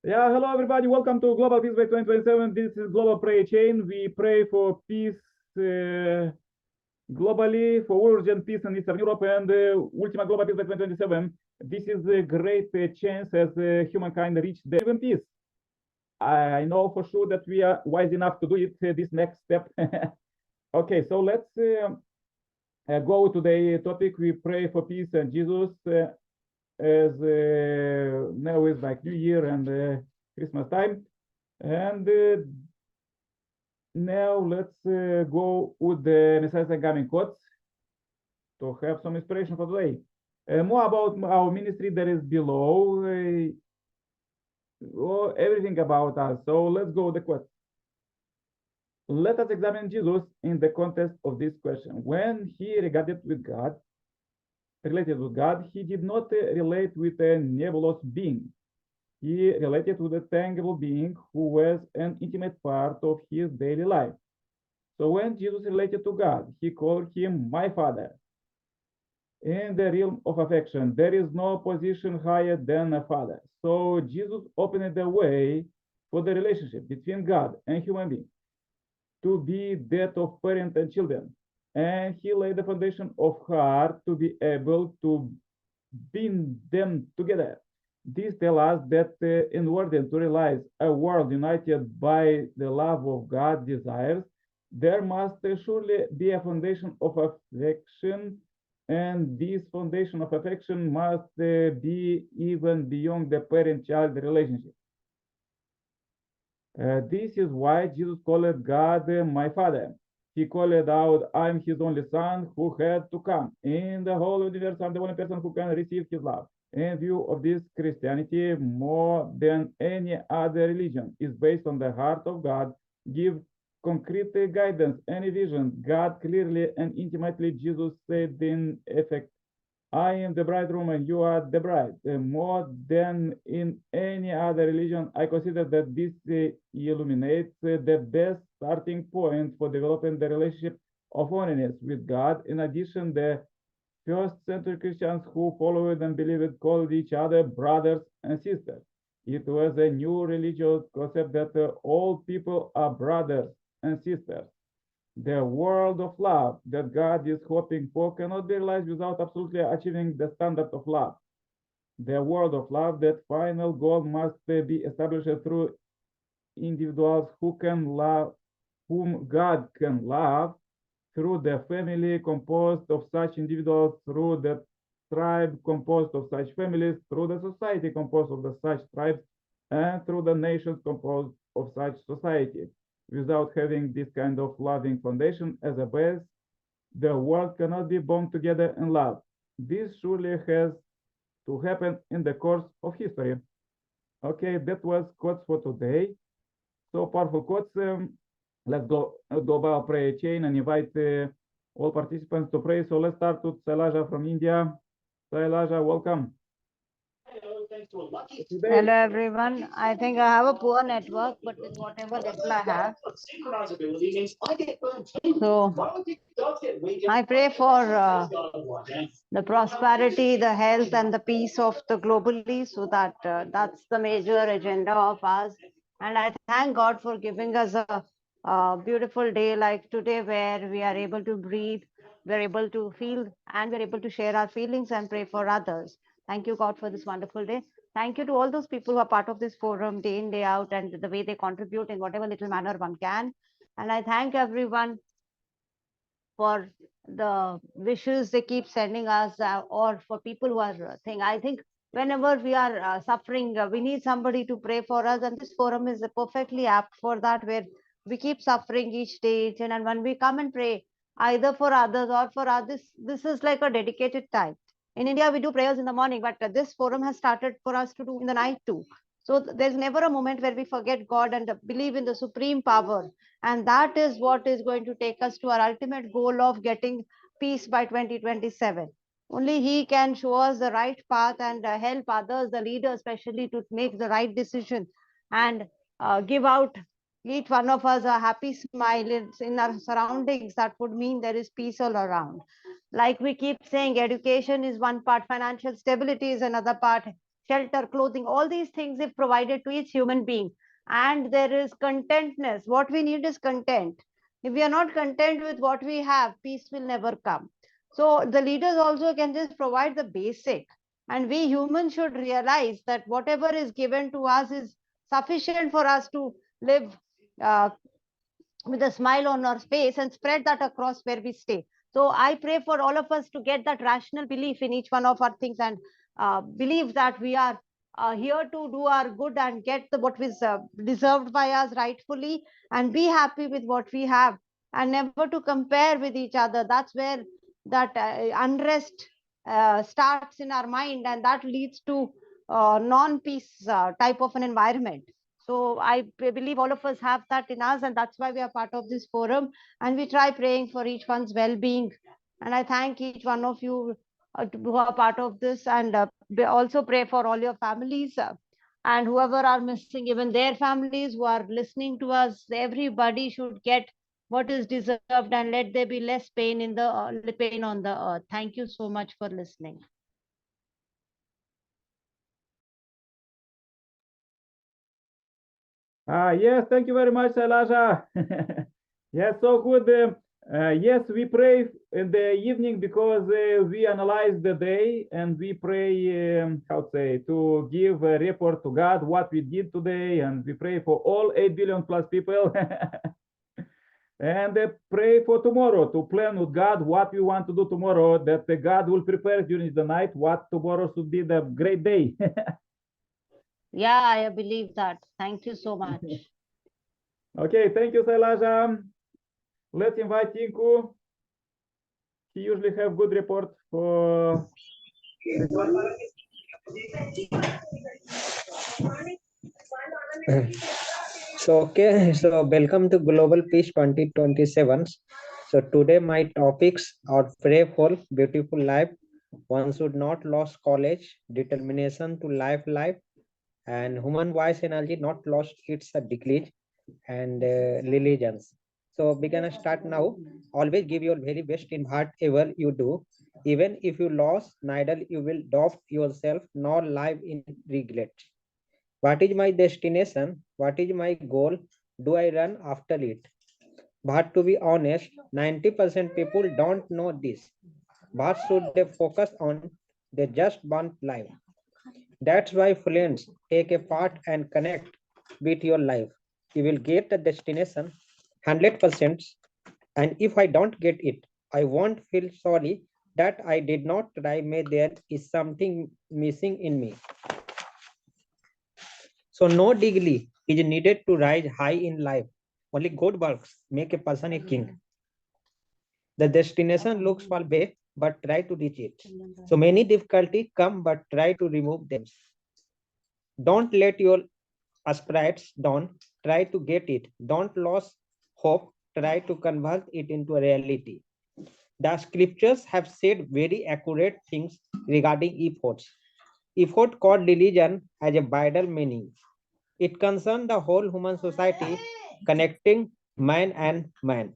Yeah, hello everybody. Welcome to Global Peace by 2027. This is Global Prayer Chain. We pray for peace globally, for urgent peace in Eastern Europe, and Ultima Global Peace by 2027. This is a great chance as humankind reach the even peace. I know for sure that we are wise enough to do it. This next step. Okay, so let's go to the topic. We pray for peace and Jesus. As now is like New Year and Christmas time, and now let's go with the Messiah coming quotes to have some inspiration for today. More about our ministry that is below, everything about us. So let's go with the quotes. Let us examine Jesus in the context of this question. When he related with God, he did not relate with a nebulous being. He related with a tangible being who was an intimate part of his daily life. So when Jesus related to God, he called him my Father. In the realm of affection, there is no position higher than a father. So Jesus opened the way for the relationship between God and human beings to be that of parent and children. And he laid the foundation of heart to be able to bind them together. This tells us that in order to realize a world united by the love of God desires, there must surely be a foundation of affection, and this foundation of affection must be even beyond the parent-child relationship. This is why Jesus called God my Father. He called out, I'm his only son who had to come. In the whole universe, I'm the only person who can receive his love. In view of this, Christianity, more than any other religion, is based on the heart of God, give concrete guidance and vision. God clearly and intimately, Jesus said in effect, I am the bridegroom and you are the bride. More than in any other religion, I consider that this illuminates the best starting point for developing the relationship of oneness with God. In addition, the first century Christians who followed and believed called each other brothers and sisters. It was a new religious concept that all people are brothers and sisters. The world of love that God is hoping for cannot be realized without absolutely achieving the standard of love. The world of love, that final goal must be established through individuals who can love, whom God can love, through the family composed of such individuals, through the tribe composed of such families, through the society composed of such tribes, and through the nations composed of such society. Without having this kind of loving foundation as a base, the world cannot be bound together in love. This surely has to happen in the course of history. Okay, that was quotes for today. So powerful quotes. Let's go global prayer chain and invite all participants to pray. So let's start with Sailaja from India. Sailaja, welcome. Hello everyone. I think I have a poor network, but with whatever little I have. So I pray for the prosperity, the health, and the peace of the globally, so that that's the major agenda of us. And I thank God for giving us a beautiful day like today, where we are able to breathe, we're able to feel, and we're able to share our feelings and pray for others. Thank you, God, for this wonderful day. Thank you to all those people who are part of this forum day in, day out, and the way they contribute in whatever little manner one can. And I thank everyone for the wishes they keep sending us, or for people who are I think whenever we are suffering, we need somebody to pray for us, and this forum is perfectly apt for that, where we keep suffering each day, and when we come and pray either for others or for others, this is like a dedicated time. In India, we do prayers in the morning, but this forum has started for us to do in the night too. So there's never a moment where we forget God and believe in the supreme power. And that is what is going to take us to our ultimate goal of getting peace by 2027. Only He can show us the right path and help others, the leaders especially, to make the right decision and give out each one of us a happy smile in our surroundings. That would mean there is peace all around. Like we keep saying, education is one part, financial stability is another part, shelter, clothing, all these things if provided to each human being, and there is contentness. What we need is content. If we are not content with what we have, peace will never come. So the leaders also can just provide the basic, and we humans should realize that whatever is given to us is sufficient for us to live uh, with a smile on our face and spread that across where we stay. So I pray for all of us to get that rational belief in each one of our things, and believe that we are here to do our good and get what is deserved by us rightfully, and be happy with what we have, and never to compare with each other. That's where that unrest starts in our mind, and that leads to non-peace type of an environment. So I believe all of us have that in us, and that's why we are part of this forum. And we try praying for each one's well-being. And I thank each one of you who are part of this, and also pray for all your families, and whoever are missing, even their families who are listening to us. Everybody should get what is deserved, and let there be less pain in the pain on the earth. Thank you so much for listening. Yes, thank you very much, Elijah. Yes, so good. Yes, we pray in the evening because we analyze the day and we pray, how to say, to give a report to God what we did today, and we pray for all 8 billion plus people. And pray for tomorrow, to plan with God what we want to do tomorrow, that God will prepare during the night what tomorrow should be the great day. Yeah, I believe that. Thank you so much. Okay, thank you, Elijah. Let's invite Tinku. He usually have good report for. So welcome to Global Peace 2027. So today my topics are pray for beautiful life. One should not lose college, determination to life, and human voice energy not lost its decrease, and religions. So we're gonna start now. Always give your very best in whatever you do. Even if you lose, neither you will doubt yourself nor live in regret. What is my destination? What is my goal? Do I run after it? But to be honest, 90% people don't know this. What should they focus on? They just want life. That's why friends, take a part and connect with your life. You will get the destination 100%. And if I don't get it, I won't feel sorry that I did not try. May there is something missing in me. So no degree is needed to rise high in life. Only good works make a person a king. The destination looks far away, but try to reach it. So many difficulties come, but try to remove them. Don't let your spirits down. Try to get it. Don't lose hope. Try to convert it into a reality. The scriptures have said very accurate things regarding efforts. Effort called religion has a wider meaning. It concerns the whole human society, connecting man and man.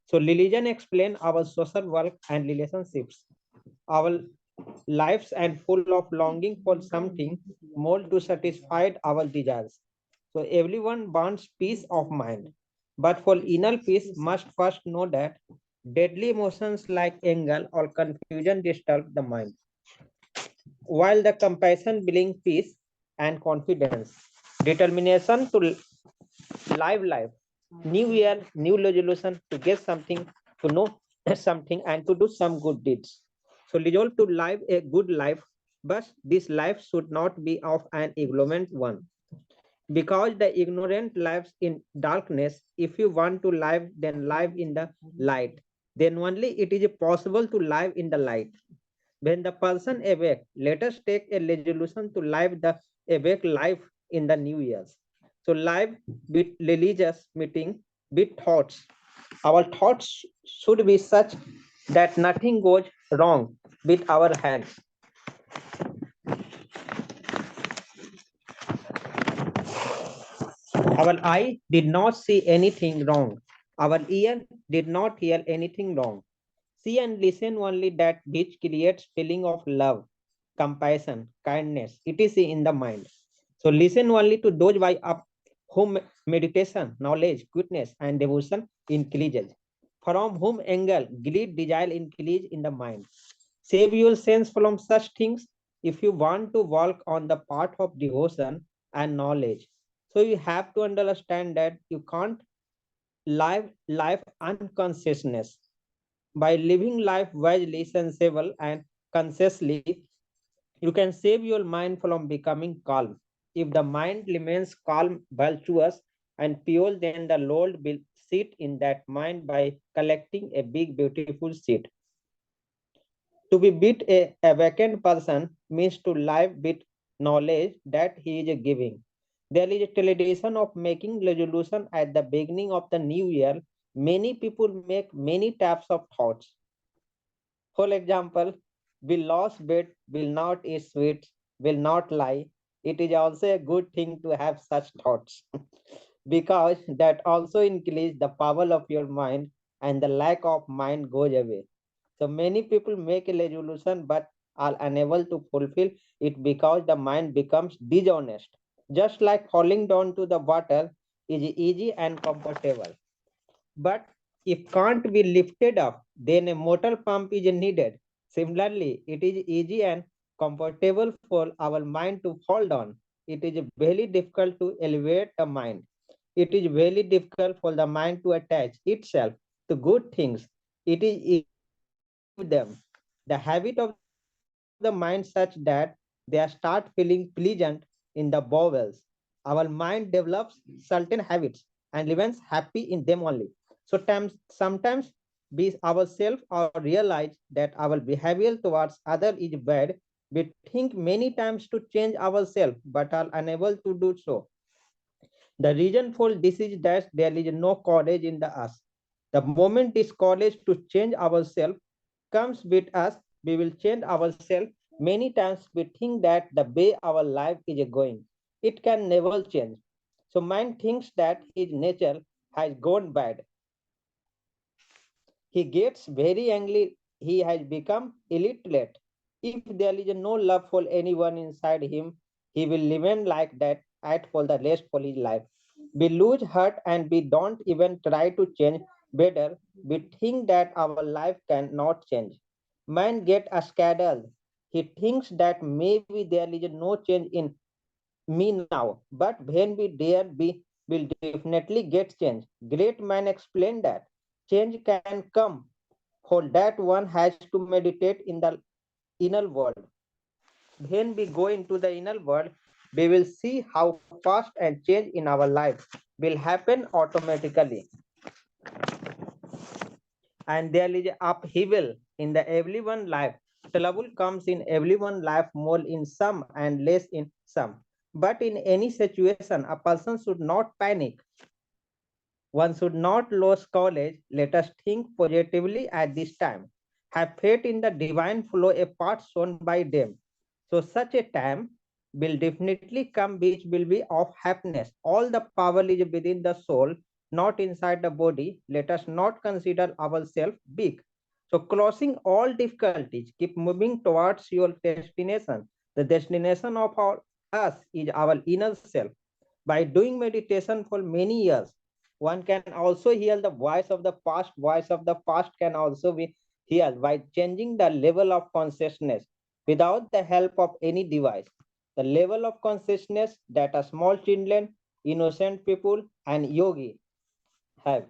So religion explains our social work and relationships, our lives, and full of longing for something more to satisfy our desires. So everyone wants peace of mind, but for inner peace must first know that deadly emotions like anger or confusion disturb the mind, while the compassion brings peace and confidence. Determination to live, new year, new resolution to get something, to know something, and to do some good deeds. So resolve to live a good life, but this life should not be of an ignorant one, because the ignorant lives in darkness. If you want to live, then live in the light. Then only it is possible to live in the light. When the person awake, let us take a resolution to live the awake life in the new years. So live with religious meeting, with thoughts. Our thoughts should be such that nothing goes wrong with our hands. Our eye did not see anything wrong. Our ear did not hear anything wrong. See and listen only that which creates feeling of love. compassion, kindness, etc. in the mind. So listen only to those by up whom meditation, knowledge, goodness, and devotion increases. From whom anger, greed, desire increase in the mind. Save your sense from such things if you want to walk on the path of devotion and knowledge. So you have to understand that you can't live life unconsciousness. By living life wisely, sensible, and consciously, you can save your mind from becoming calm. If the mind remains calm, virtuous, and pure, then the Lord will sit in that mind by collecting a big, beautiful seed. To be with a vacant person means to live with knowledge that he is giving. There is a tradition of making resolution at the beginning of the new year. Many people make many types of thoughts. For example, will lost bet, will not eat sweets, will not lie. It is also a good thing to have such thoughts because that also increases the power of your mind and the lack of mind goes away. So many people make a resolution but are unable to fulfill it because the mind becomes dishonest. Just like falling down to the water is easy and comfortable. But if can't be lifted up, then a motor pump is needed. Similarly, it is easy and comfortable for our mind to fall down. It is very difficult to elevate the mind. It is very difficult for the mind to attach itself to good things. It is easy to them. The habit of the mind such that they start feeling pleasant in the bowels. Our mind develops certain habits and remains happy in them only. So sometimes we ourselves or realize that our behavior towards other is bad. We think many times to change ourselves but are unable to do so. The reason for this is that there is no courage in the us. The moment this courage to change ourselves comes with us, we will change ourselves. Many times we think that the way our life is going, it can never change. So man thinks that his nature has gone bad. He gets very angry. He has become illiterate. If there is no love for anyone inside him, he will remain like that at for the rest of his life. We lose heart and we don't even try to change better. We think that our life cannot change. Man get scared. He thinks that maybe there is no change in me now, but when we dare be will definitely get change. Great man explained that change can come. For that one has to meditate in the inner world. When we go into the inner world, we will see how fast and change in our life will happen automatically. And there is upheaval in the everyone life. Trouble comes in everyone life more in some and less in some. But in any situation, a person should not panic. One should not lose courage. Let us think positively at this time. Have faith in the divine flow, a part shown by them. So such a time will definitely come which will be of happiness. All the power is within the soul, not inside the body. Let us not consider ourselves big. So crossing all difficulties, keep moving towards your destination. The destination of us is our inner self. By doing meditation for many years, one can also hear the voice of the past. Voice of the past can also be heard by changing the level of consciousness without the help of any device. The level of consciousness that a small children, innocent people, and yogi have.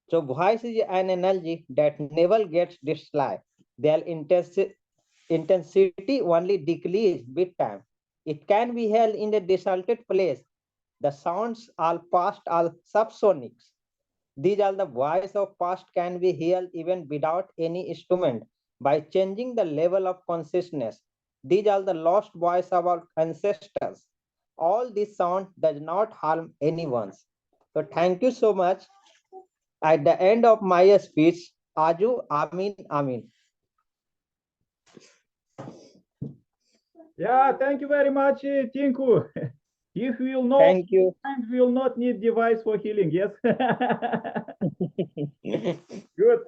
So voice is an energy that never gets destroyed. Their intensity only decreases with time. It can be held in a deserted place. The sounds are past are subsonics. These are the voice of past can be heard even without any instrument by changing the level of consciousness. These are the lost voice of our ancestors. All this sound does not harm anyone. So thank you so much. At the end of my speech, Aju Amin Amin. Yeah, thank you very much, Tinku. If we will know, Thank you. we will not need device for healing. Yes. Good.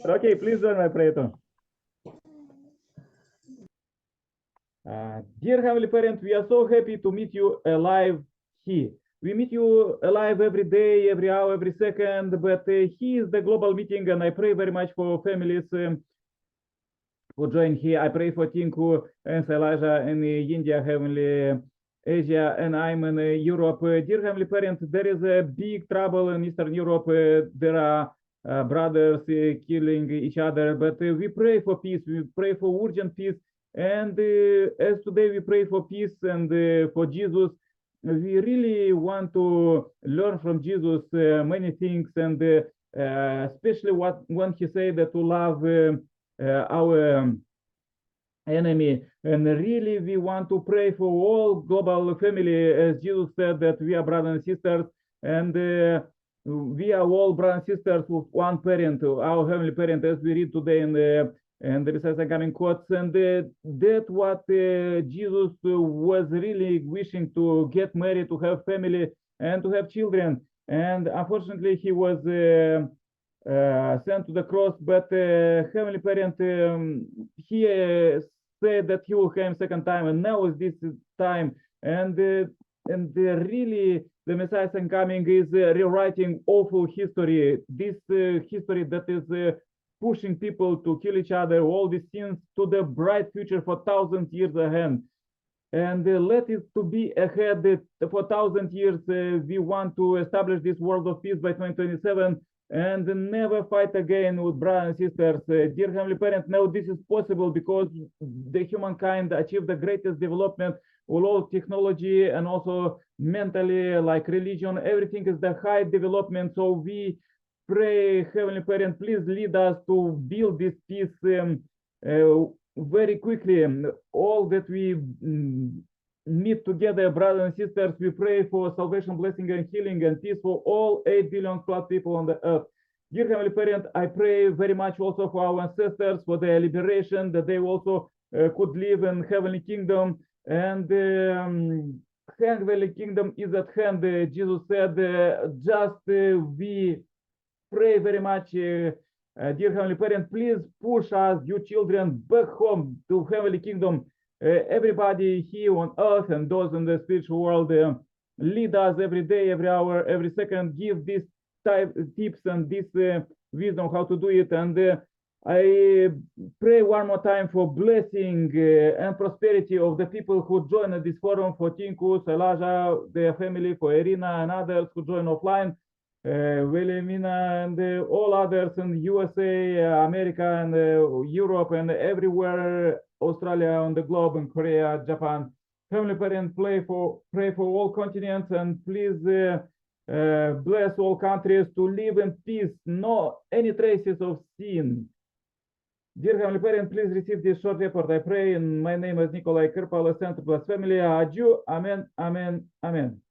Okay, please join my prayer. Dear Heavenly Parent, we are so happy to meet you alive here. We meet you alive every day, every hour, every second, but here is the global meeting, and I pray very much for families who join here. I pray for Tinku and Elijah in India, Heavenly Asia, and I'm in Europe. Dear Heavenly Parent, there is a big trouble in Eastern Europe. There are brothers killing each other, but we pray for peace. We pray for urgent peace. And as today we pray for peace and for Jesus, we really want to learn from Jesus many things, and especially when he said that to love our enemy. And really we want to pray for all global family, as Jesus said that we are brothers and sisters, and we are all brothers and sisters with one parent, our Heavenly Parent, as we read today in the research and coming quotes. And that what Jesus was really wishing, to get married, to have family, and to have children. And unfortunately he was sent to the cross, but Heavenly Parent, he said that he will come second time, and now is this time. And really the Messiah coming is rewriting awful history, this history that is pushing people to kill each other, all these sins, to the bright future for 1,000 years ahead. And let it to be ahead for 1,000 years. We want to establish this world of peace by 2027 and never fight again with brothers and sisters. Dear Heavenly Parent, now this is possible because the humankind achieved the greatest development with all technology, and also mentally, like religion, everything is the high development. So we pray, Heavenly Parent, please lead us to build this peace very quickly. All that we meet together, brothers and sisters, we pray for salvation, blessing, and healing, and peace for all 8 billion plus people on the earth. Dear Heavenly Parent, I pray very much also for our ancestors, for their liberation, that they also could live in heavenly kingdom. And heavenly kingdom is at hand. Jesus said, we pray very much, dear Heavenly Parent, please push us, you children, back home to heavenly kingdom. Everybody here on earth and those in the spiritual world, lead us every day, every hour, every second, give these tips and this wisdom how to do it. And I pray one more time for blessing and prosperity of the people who join this forum, for Tinku, Elijah, their family, for Irina and others who join offline, Wilhelmina, and all others in USA, America, and Europe, and everywhere, Australia, on the globe, and Korea, Japan. Heavenly Parent, pray for all continents, and please bless all countries to live in peace, no any traces of sin. Dear Heavenly Parent, please receive this short report. I pray in my name as Nikolai Kirpala, Center Plus Family. Adieu. Amen. Amen. Amen.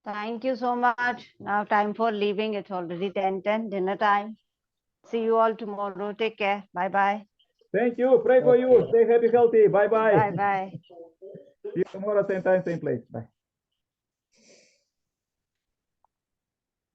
Thank you so much. Now time for leaving. It's already 10:10, dinner time. See you all tomorrow. Take care. Bye-bye. Thank you. Pray for you. Stay happy, healthy. Bye-bye. Bye-bye. See you tomorrow, same time, same place. Bye.